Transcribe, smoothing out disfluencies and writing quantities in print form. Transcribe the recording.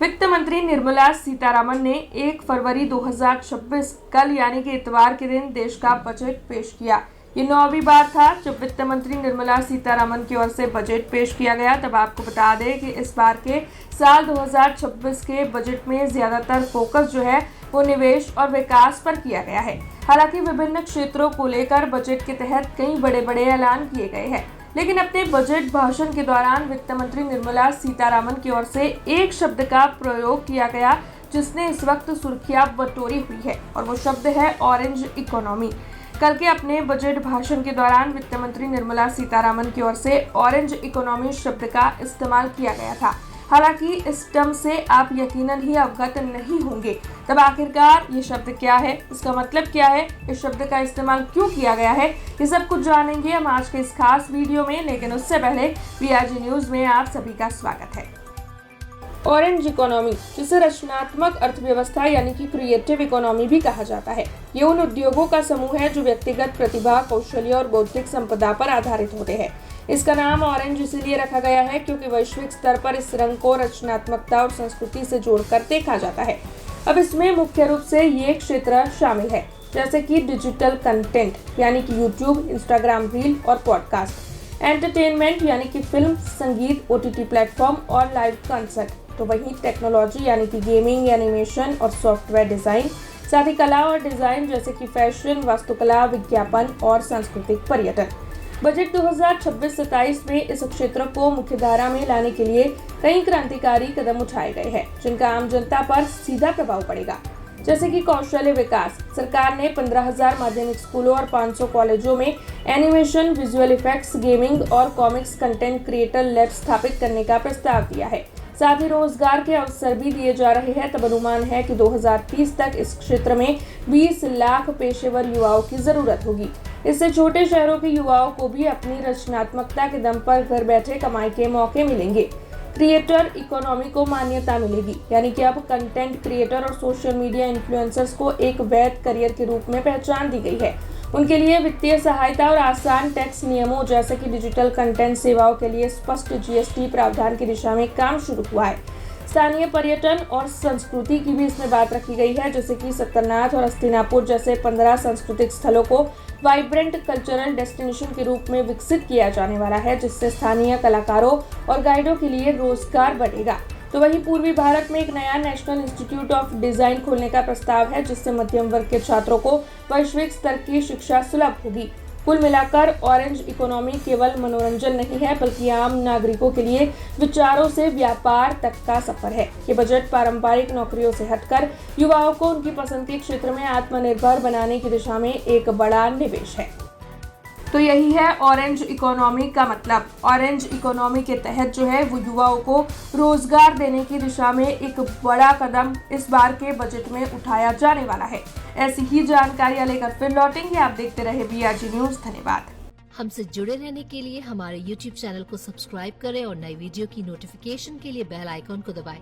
वित्त मंत्री निर्मला सीतारमण ने 1 फरवरी 2026 कल यानी कि इतवार के दिन देश का बजट पेश किया। ये 9वीं बार था जब वित्त मंत्री निर्मला सीतारमण की ओर से बजट पेश किया गया। तब आपको बता दें कि इस बार के साल 2026 के बजट में ज्यादातर फोकस जो है वो निवेश और विकास पर किया गया है। हालांकि विभिन्न क्षेत्रों को लेकर बजट के तहत कई बड़े ऐलान किए गए हैं, लेकिन अपने बजट भाषण के दौरान वित्त मंत्री निर्मला सीतारमण की ओर से एक शब्द का प्रयोग किया गया जिसने इस वक्त सुर्खियां बटोरी हुई है, और वो शब्द है ऑरेंज इकोनॉमी। कल के अपने बजट भाषण के दौरान वित्त मंत्री निर्मला सीतारमण की ओर से ऑरेंज इकोनॉमी शब्द का इस्तेमाल किया गया था। हालांकि इस टर्म से आप यकीनन ही अवगत नहीं होंगे। तब आखिरकार ये शब्द क्या है, इसका मतलब क्या है, इस शब्द का इस्तेमाल क्यों किया गया है, ये सब कुछ जानेंगे हम आज के इस खास वीडियो में। लेकिन उससे पहले वीआरजी न्यूज में आप सभी का स्वागत है। ऑरेंज इकोनॉमी, जिसे रचनात्मक अर्थव्यवस्था यानी कि क्रिएटिव इकोनॉमी भी कहा जाता है, ये उन उद्योगों का समूह है जो व्यक्तिगत प्रतिभा, कौशल्य और बौद्धिक संपदा पर आधारित होते हैं। इसका नाम ऑरेंज इसीलिए रखा गया है क्योंकि वैश्विक स्तर पर इस रंग को रचनात्मकता और संस्कृति से जोड़कर देखा जाता है। अब इसमें मुख्य रूप से ये क्षेत्र शामिल है, जैसे कि डिजिटल कंटेंट यानी कि यूट्यूब, इंस्टाग्राम रील और पॉडकास्ट, एंटरटेनमेंट यानी कि फिल्म, संगीत, ओटीटी प्लेटफॉर्म और लाइव कंसर्ट, तो वहीं टेक्नोलॉजी यानी कि गेमिंग, एनिमेशन और सॉफ्टवेयर डिजाइन, साथ ही कला और डिजाइन जैसे कि फैशन, वास्तुकला, विज्ञापन और सांस्कृतिक पर्यटन। बजट 2026-27 में इस क्षेत्र को मुख्यधारा में लाने के लिए कई क्रांतिकारी कदम उठाए गए हैं, जिनका आम जनता पर सीधा प्रभाव पड़ेगा। जैसे कि कौशल्य विकास, सरकार ने 15,000 माध्यमिक स्कूलों और 500 कॉलेजों में एनिमेशन, विजुअल इफेक्ट्स, गेमिंग और कॉमिक्स कंटेंट क्रिएटर लैब स्थापित करने का प्रस्ताव दिया है। साथ ही रोजगार के अवसर भी दिए जा रहे हैं। तब अनुमान है कि 2030 तक इस क्षेत्र में 20 लाख पेशेवर युवाओं की जरूरत होगी। इससे छोटे शहरों के युवाओं को भी अपनी रचनात्मकता के दम पर घर बैठे कमाई के मौके मिलेंगे। क्रिएटर इकोनॉमी को मान्यता मिलेगी, यानी कि अब कंटेंट क्रिएटर और सोशल मीडिया इन्फ्लुएंसर्स को एक वैध करियर के रूप में पहचान दी गई है। उनके लिए वित्तीय सहायता और आसान टैक्स नियमों जैसे कि डिजिटल कंटेंट सेवाओं के लिए स्पष्ट जीएसटी प्रावधान की दिशा में काम शुरू हुआ है। स्थानीय पर्यटन और संस्कृति की भी इसमें बात रखी गई है, जैसे कि सत्तरनाथ और हस्तिनापुर जैसे 15 सांस्कृतिक स्थलों को वाइब्रेंट कल्चरल डेस्टिनेशन के रूप में विकसित किया जाने वाला है, जिससे स्थानीय कलाकारों और गाइडों के लिए रोजगार बढ़ेगा। तो वहीं पूर्वी भारत में एक नया नेशनल इंस्टीट्यूट ऑफ डिजाइन खोलने का प्रस्ताव है, जिससे मध्यम वर्ग के छात्रों को वैश्विक स्तर की शिक्षा सुलभ होगी। कुल मिलाकर ऑरेंज इकोनॉमी केवल मनोरंजन नहीं है, बल्कि आम नागरिकों के लिए विचारों से व्यापार तक का सफर है। ये बजट पारंपरिक नौकरियों से हटकर युवाओं को उनकी पसंद के क्षेत्र में आत्मनिर्भर बनाने की दिशा में एक बड़ा निवेश है। तो यही है ऑरेंज इकोनॉमी का मतलब। ऑरेंज इकोनॉमी के तहत जो है वो युवाओं को रोजगार देने की दिशा में एक बड़ा कदम इस बार के बजट में उठाया जाने वाला है। ऐसी ही जानकारियां लेकर फिर लौटेंगे। आप देखते रहे वीआरजी न्यूज। धन्यवाद। हमसे जुड़े रहने के लिए हमारे YouTube चैनल को सब्सक्राइब करें और नई वीडियो की नोटिफिकेशन के लिए बेल आइकॉन को दबाएं।